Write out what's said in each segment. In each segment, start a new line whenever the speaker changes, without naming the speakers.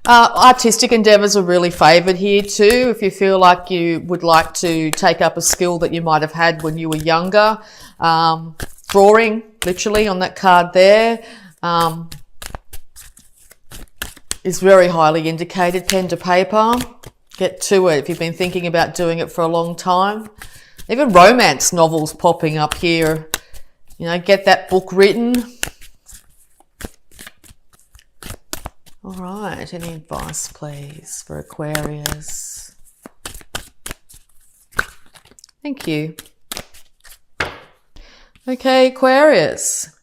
Artistic endeavours are really favoured here too. If you feel like you would like to take up a skill that you might have had when you were younger. Drawing, literally, on that card there, is very highly indicated. Pen to paper. Get to it if you've been thinking about doing it for a long time. Even romance novels popping up here. You know, get that book written. All right, any advice, please, for Aquarius? Thank you. Okay, Aquarius.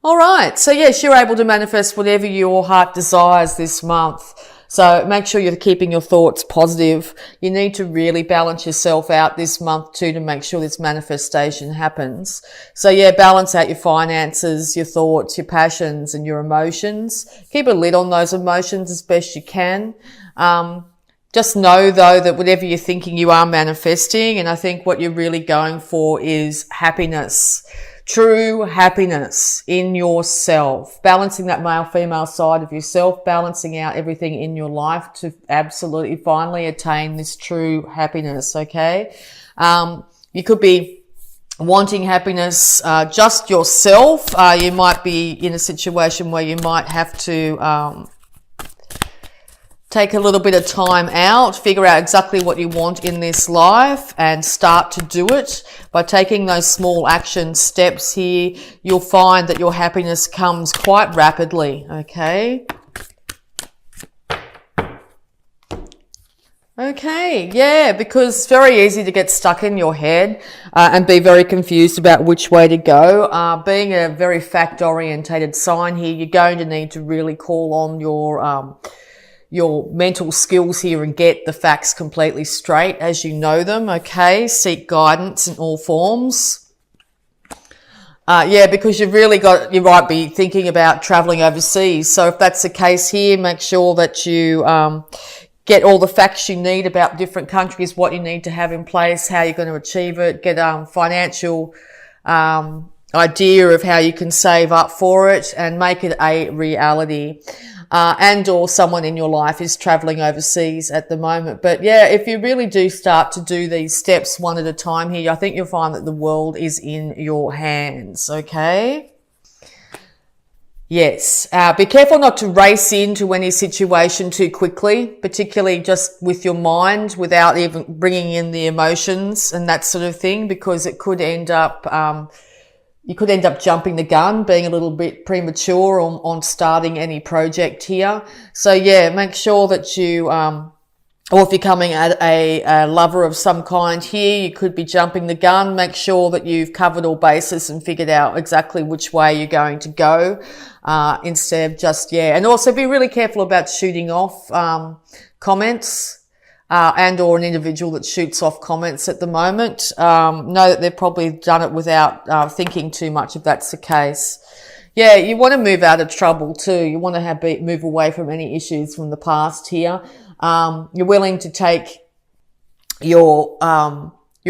All right, so yes, you're able to manifest whatever your heart desires this month. So make sure you're keeping your thoughts positive. You need to really balance yourself out this month too to make sure this manifestation happens. So yeah, balance out your finances, your thoughts, your passions and your emotions. Keep a lid on those emotions as best you can. Just know though that whatever you're thinking, you are manifesting. And I think what you're really going for is happiness. True happiness in yourself, balancing that male-female side of yourself, balancing out everything in your life to absolutely finally attain this true happiness, okay? You could be wanting happiness just yourself. You might be in a situation where you might have to take a little bit of time out, figure out exactly what you want in this life and start to do it. By taking those small action steps here, you'll find that your happiness comes quite rapidly, okay? Okay, yeah, because it's very easy to get stuck in your head and be very confused about which way to go. Being a very fact-orientated sign here, you're going to need to really call on your mental skills here and get the facts completely straight as you know them, okay? Seek guidance in all forms. Yeah, because you might be thinking about traveling overseas. So if that's the case here, make sure that you get all the facts you need about different countries, what you need to have in place, how you're going to achieve it, get financial idea of how you can save up for it and make it a reality. And or someone in your life is traveling overseas at the moment. But yeah, if you really do start to do these steps one at a time here, I think you'll find that the world is in your hands, okay? Yes. Be careful not to race into any situation too quickly, particularly just with your mind without even bringing in the emotions and that sort of thing, because it could end up, you could end up jumping the gun, being a little bit premature on starting any project here. So yeah, make sure that you, or if you're coming at a lover of some kind here, you could be jumping the gun. Make sure that you've covered all bases and figured out exactly which way you're going to go, instead of just, yeah. And also be really careful about shooting off, comments. And or an individual that shoots off comments at the moment. Know that they've probably done it without thinking too much if that's the case. Yeah, you want to move out of trouble too. You want to move away from any issues from the past here. You're willing to take your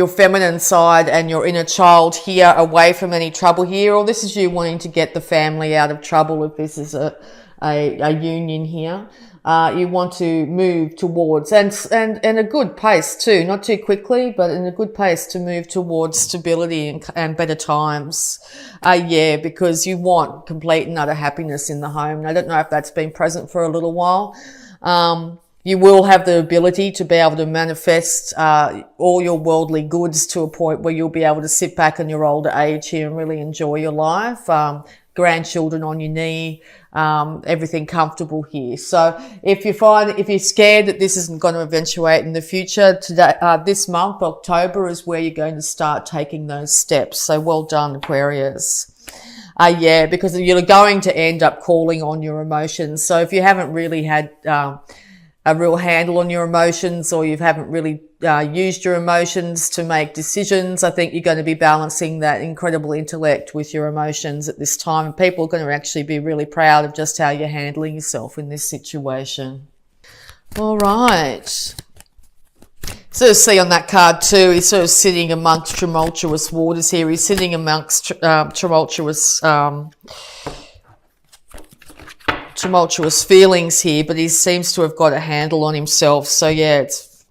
feminine side and your inner child here away from any trouble here, or this is you wanting to get the family out of trouble if this is a union here. You want to move towards and a good pace too, not too quickly, but in a good pace to move towards stability and better times. Yeah, because you want complete and utter happiness in the home. And I don't know if that's been present for a little while. You will have the ability to be able to manifest all your worldly goods to a point where you'll be able to sit back in your older age here and really enjoy your life. Grandchildren on your knee, everything comfortable here. So if you're scared that this isn't going to eventuate in the future, today, this month, October, is where you're going to start taking those steps. So well done, Aquarius. Yeah, because you're going to end up calling on your emotions. So if you haven't really had a real handle on your emotions, or you haven't really used your emotions to make decisions, I think you're going to be balancing that incredible intellect with your emotions at this time. And people are going to actually be really proud of just how you're handling yourself in this situation. All right. Sort of see on that card too, he's sort of sitting amongst tumultuous waters here. He's sitting amongst tumultuous tumultuous feelings here, but he seems to have got a handle on himself. So yeah, it's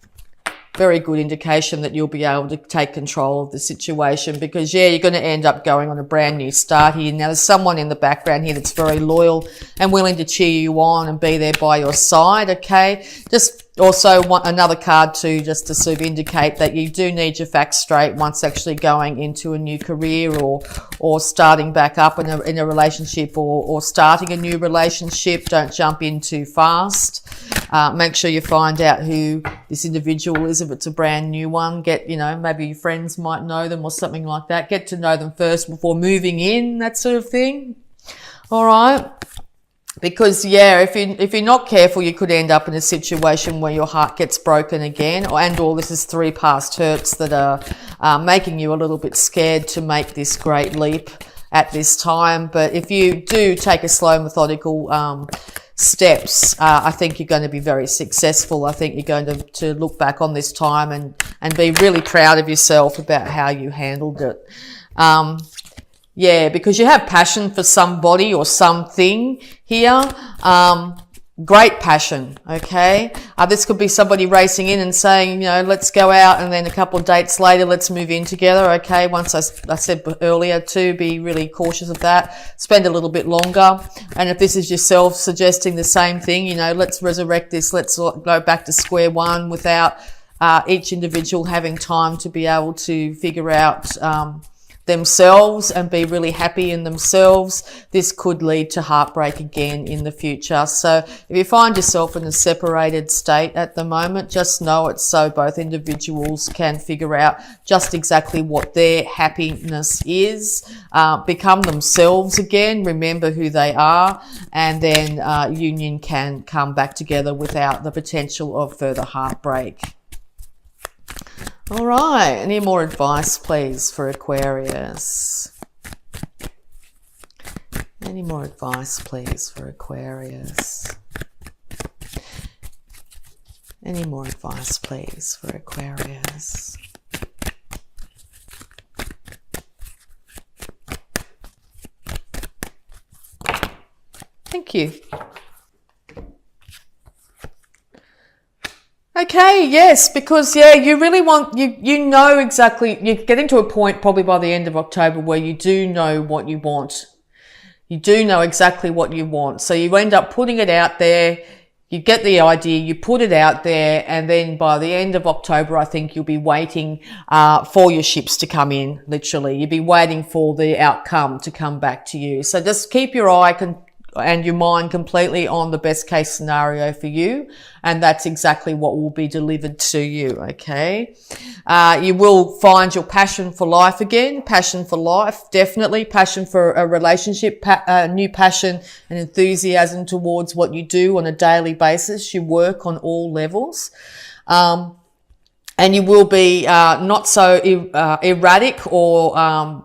very good indication that you'll be able to take control of the situation, because yeah, you're going to end up going on a brand new start here. Now there's someone in the background here that's very loyal and willing to cheer you on and be there by your side. Okay, just also want another card too, just to sort of indicate that you do need your facts straight once actually going into a new career or starting back up in a relationship or starting a new relationship. Don't jump in too fast. Make sure you find out who this individual is if it's a brand new one. Get, maybe your friends might know them or something like that. Get to know them first before moving in, that sort of thing. All right. Because yeah, if you're not careful, you could end up in a situation where your heart gets broken again, or this is 3 past hurts that are making you a little bit scared to make this great leap at this time. But if you do take a slow, methodical steps, I think you're going to be very successful. I think you're going to look back on this time and be really proud of yourself about how you handled it. Yeah, because you have passion for somebody or something here. Great passion, okay? This could be somebody racing in and saying, let's go out, and then a couple of dates later, let's move in together, okay? Once I said earlier to be really cautious of that. Spend a little bit longer. And if this is yourself suggesting the same thing, let's resurrect this. Let's go back to square one without each individual having time to be able to figure out themselves and be really happy in themselves. This could lead to heartbreak again in the future. So if you find yourself in a separated state at the moment, just know it's so both individuals can figure out just exactly what their happiness is, become themselves again, remember who they are, and then union can come back together without the potential of further heartbreak. All right, any more advice, please, for Aquarius? Any more advice, please, for Aquarius? Any more advice, please, for Aquarius? Thank you. Okay, yes, because yeah, you really want, you know exactly, you're getting to a point probably by the end of October where you do know what you want. You do know exactly what you want. So you end up putting it out there, you get the idea, you put it out there, and then by the end of October, I think you'll be waiting for your ships to come in, literally. You'll be waiting for the outcome to come back to you. So just keep your eye and your mind completely on the best case scenario for you, and that's exactly what will be delivered to you. Okay, you will find your passion for life again. Passion for life, definitely. Passion for a relationship, new passion and enthusiasm towards what you do on a daily basis. You work on all levels, and you will be not so erratic or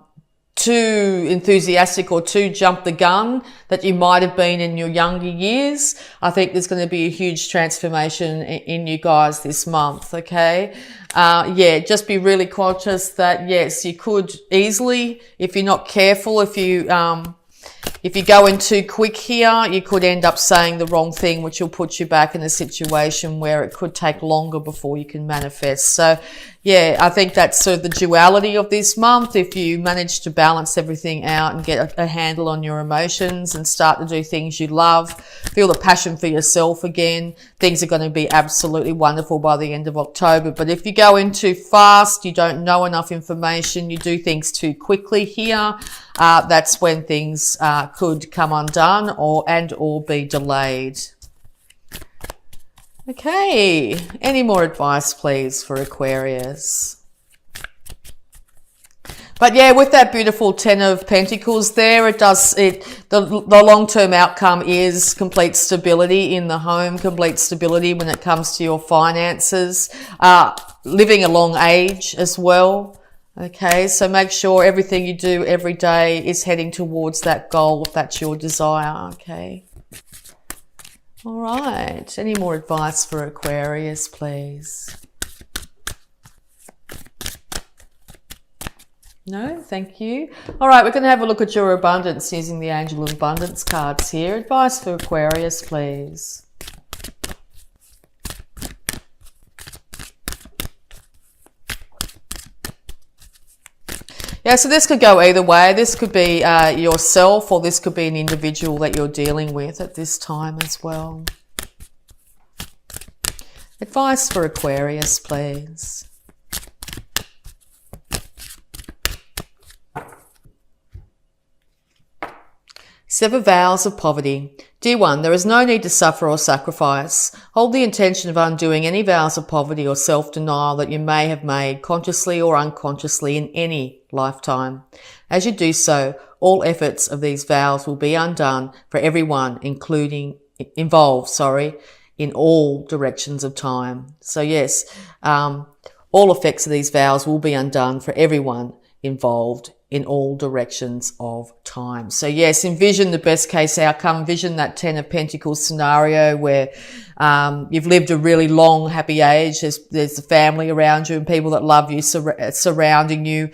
too enthusiastic or too jump the gun that you might have been in your younger years. I think there's going to be a huge transformation in you guys this month, okay? Yeah, just be really conscious that, yes, you could easily, if you're not careful, if you go in too quick here, you could end up saying the wrong thing, which will put you back in a situation where it could take longer before you can manifest. So, yeah, I think that's sort of the duality of this month. If you manage to balance everything out and get a handle on your emotions and start to do things you love, feel the passion for yourself again, things are going to be absolutely wonderful by the end of October. But if you go in too fast, you don't know enough information, you do things too quickly here, that's when things could come undone or be delayed. Okay, any more advice, please, for Aquarius? But yeah, with that beautiful 10 of Pentacles there, the long-term outcome is complete stability in the home, complete stability when it comes to your finances, living a long age as well. Okay, so make sure everything you do every day is heading towards that goal if that's your desire, okay? All right, any more advice for Aquarius, please? No, thank you. All right, we're going to have a look at your abundance using the Angel of Abundance cards here. Advice for Aquarius, please. Yeah, so this could go either way. This could be yourself, or this could be an individual that you're dealing with at this time as well. Advice for Aquarius, please. Sever vows of poverty. Dear one, there is no need to suffer or sacrifice. Hold the intention of undoing any vows of poverty or self-denial that you may have made, consciously or unconsciously, in any lifetime. As you do so, all efforts of these vows will be undone for everyone, involved, in all directions of time. So yes, all effects of these vows will be undone for everyone involved in all directions of time. So yes, envision the best case outcome. Envision that 10 of Pentacles scenario where you've lived a really long, happy age. There's a family around you and people that love you surrounding you.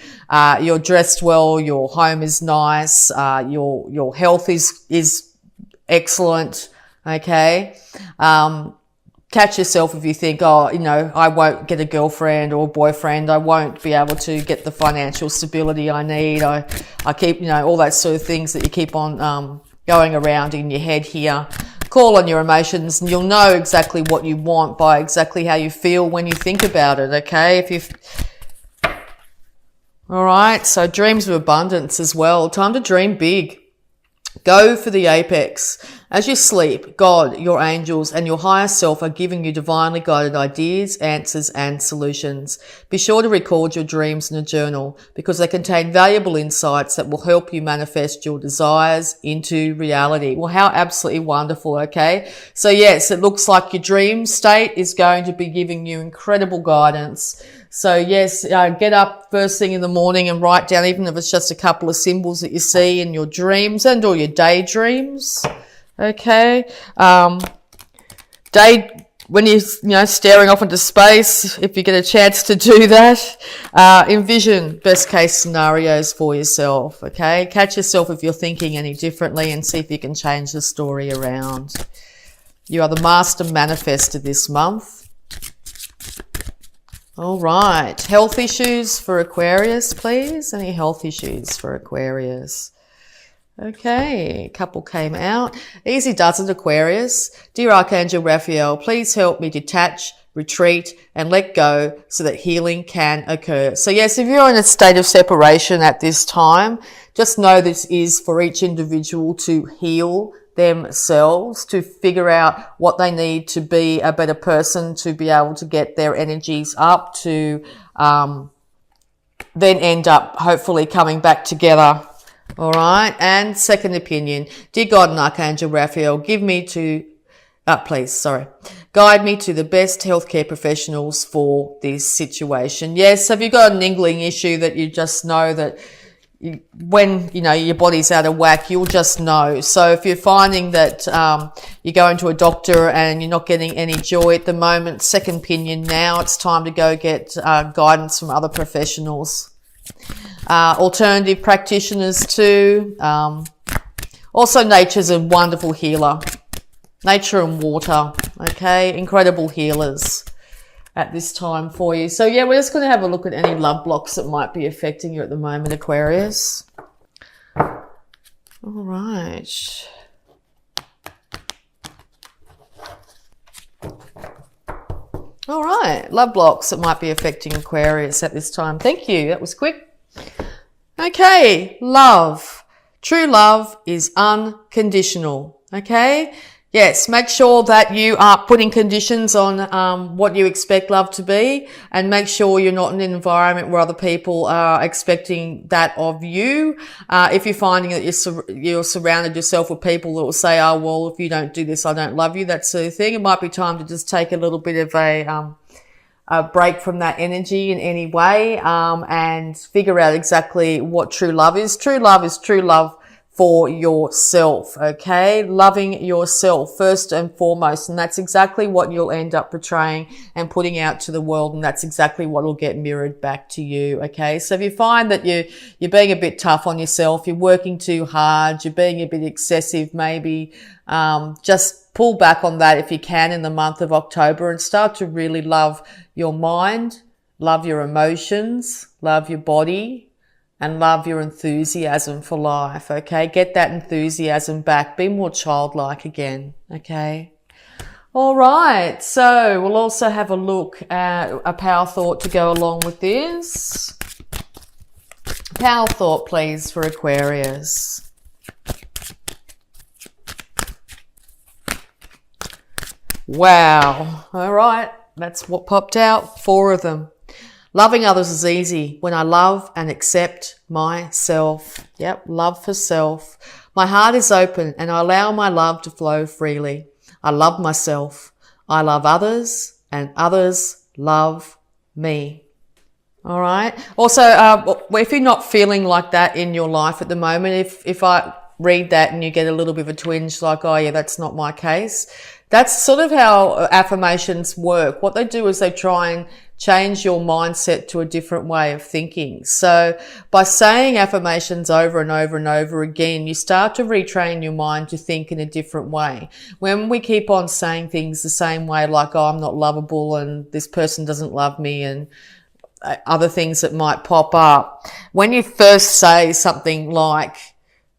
You're dressed well. Your home is nice. Your health is excellent. Okay. Catch yourself if you think, oh, I won't get a girlfriend or boyfriend. I won't be able to get the financial stability I need. I keep, all that sort of things that you keep on going around in your head here. Call on your emotions and you'll know exactly what you want by exactly how you feel when you think about it, okay? All right, so dreams of abundance as well. Time to dream big. Go for the apex. As you sleep, God, your angels, and your higher self are giving you divinely guided ideas, answers, and solutions. Be sure to record your dreams in a journal because they contain valuable insights that will help you manifest your desires into reality. Well, how absolutely wonderful, okay? So yes, it looks like your dream state is going to be giving you incredible guidance. So yes, get up first thing in the morning and write down, even if it's just a couple of symbols that you see in your dreams and or your daydreams. Okay. When you're staring off into space, if you get a chance to do that, envision best case scenarios for yourself. Okay. Catch yourself if you're thinking any differently and see if you can change the story around. You are the master manifestor this month. All right. Health issues for Aquarius, please. Any health issues for Aquarius? Okay, a couple came out. Easy does it, Aquarius. Dear Archangel Raphael, please help me detach, retreat, and let go so that healing can occur. So yes, if you're in a state of separation at this time, just know this is for each individual to heal themselves, to figure out what they need to be a better person, to be able to get their energies up, to then end up hopefully coming back together. All right. And second opinion. Dear God and Archangel Raphael, guide me to the best healthcare professionals for this situation. Yes. Have you got an niggling issue that you just know that when your body's out of whack, you'll just know. So if you're finding that you're going to a doctor and you're not getting any joy at the moment, second opinion now, it's time to go get guidance from other professionals. Alternative practitioners too. Also nature's a wonderful healer. Nature and water, okay? Incredible healers at this time for you. So yeah, we're just going to have a look at any love blocks that might be affecting you at the moment, Aquarius. All right. All right, love blocks that might be affecting Aquarius at this time. Thank you, that was quick. Okay, love. True love is unconditional, okay? Yes, make sure that you are putting conditions on what you expect love to be, and make sure you're not in an environment where other people are expecting that of you. If you're finding that you're surrounded yourself with people that will say, oh, well, if you don't do this, I don't love you, that sort of thing, it might be time to just take a little bit of a break from that energy in any way, and figure out exactly what true love is. True love is true love for yourself, okay? Loving yourself first and foremost. And that's exactly what you'll end up portraying and putting out to the world. And that's exactly what will get mirrored back to you, okay? So if you find that you're being a bit tough on yourself, you're working too hard, you're being a bit excessive, maybe just pull back on that if you can in the month of October and start to really love your mind, love your emotions, love your body, and love your enthusiasm for life, okay? Get that enthusiasm back. Be more childlike again, okay? All right, so we'll also have a look at a power thought to go along with this. Power thought, please, for Aquarius. Wow. All right, that's what popped out. 4 of them. Loving others is easy when I love and accept myself. Yep, love for self. My heart is open and I allow my love to flow freely. I love myself. I love others and others love me. All right. Also, if you're not feeling like that in your life at the moment, if I read that and you get a little bit of a twinge like, oh yeah, that's not my case. That's sort of how affirmations work. What they do is they try and change your mindset to a different way of thinking. So by saying affirmations over and over and over again, you start to retrain your mind to think in a different way. When we keep on saying things the same way, like, oh, I'm not lovable and this person doesn't love me and other things that might pop up. When you first say something like,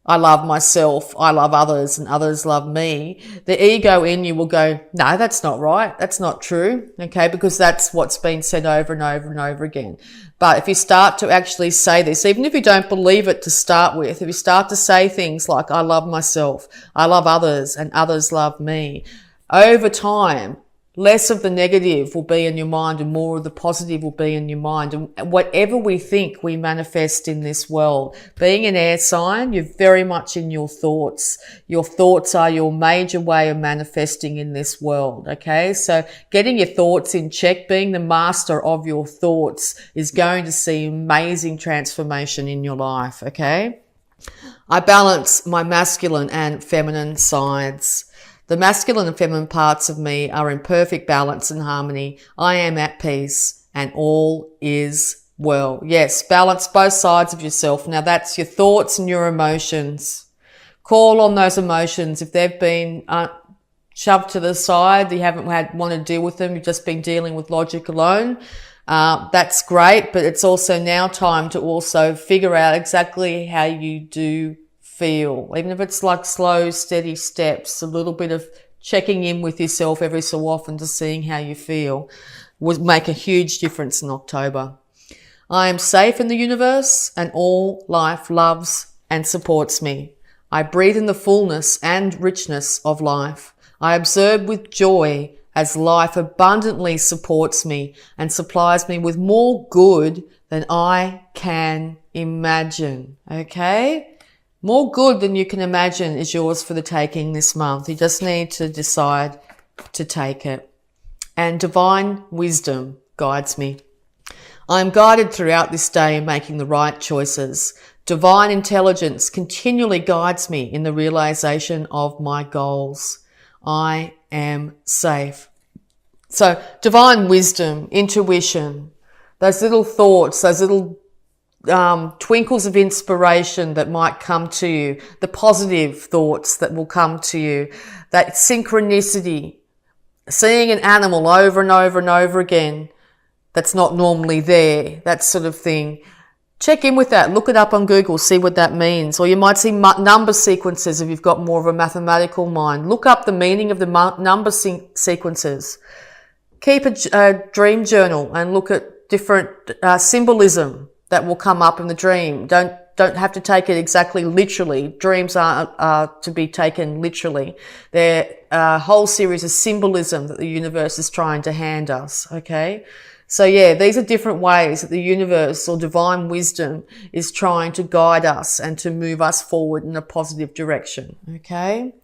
I love myself, I love others, and others love me, the ego in you will go, no, that's not right. That's not true. Okay. Because that's what's been said over and over and over again. But if you start to actually say this, even if you don't believe it to start with, if you start to say things like, I love myself, I love others, and others love me, over time, less of the negative will be in your mind and more of the positive will be in your mind. And whatever we think, we manifest in this world. Being an air sign, you're very much in your thoughts. Your thoughts are your major way of manifesting in this world. Okay. So getting your thoughts in check, being the master of your thoughts is going to see amazing transformation in your life. Okay. I balance my masculine and feminine sides. The masculine and feminine parts of me are in perfect balance and harmony. I am at peace and all is well. Yes, balance both sides of yourself. Now that's your thoughts and your emotions. Call on those emotions. If they've been shoved to the side, you haven't want to deal with them, you've just been dealing with logic alone, that's great. But it's also now time to also figure out exactly how you do feel, even if it's like slow, steady steps, a little bit of checking in with yourself every so often to seeing how you feel would make a huge difference in October. I am safe in the universe and all life loves and supports me. I breathe in the fullness and richness of life. I observe with joy as life abundantly supports me and supplies me with more good than I can imagine. Okay? More good than you can imagine is yours for the taking this month. You just need to decide to take it. And divine wisdom guides me. I am guided throughout this day in making the right choices. Divine intelligence continually guides me in the realization of my goals. I am safe. So divine wisdom, intuition, those little thoughts, those little twinkles of inspiration that might come to you, the positive thoughts that will come to you, that synchronicity, seeing an animal over and over and over again that's not normally there, that sort of thing. Check in with that. Look it up on Google, see what that means. Or you might see number sequences if you've got more of a mathematical mind. Look up the meaning of the number sequences. Keep a dream journal and look at different symbolism that will come up in the dream. Don't have to take it exactly literally. Dreams aren't to be taken literally. They're a whole series of symbolism that the universe is trying to hand us, okay? So yeah, these are different ways that the universe or divine wisdom is trying to guide us and to move us forward in a positive direction, okay?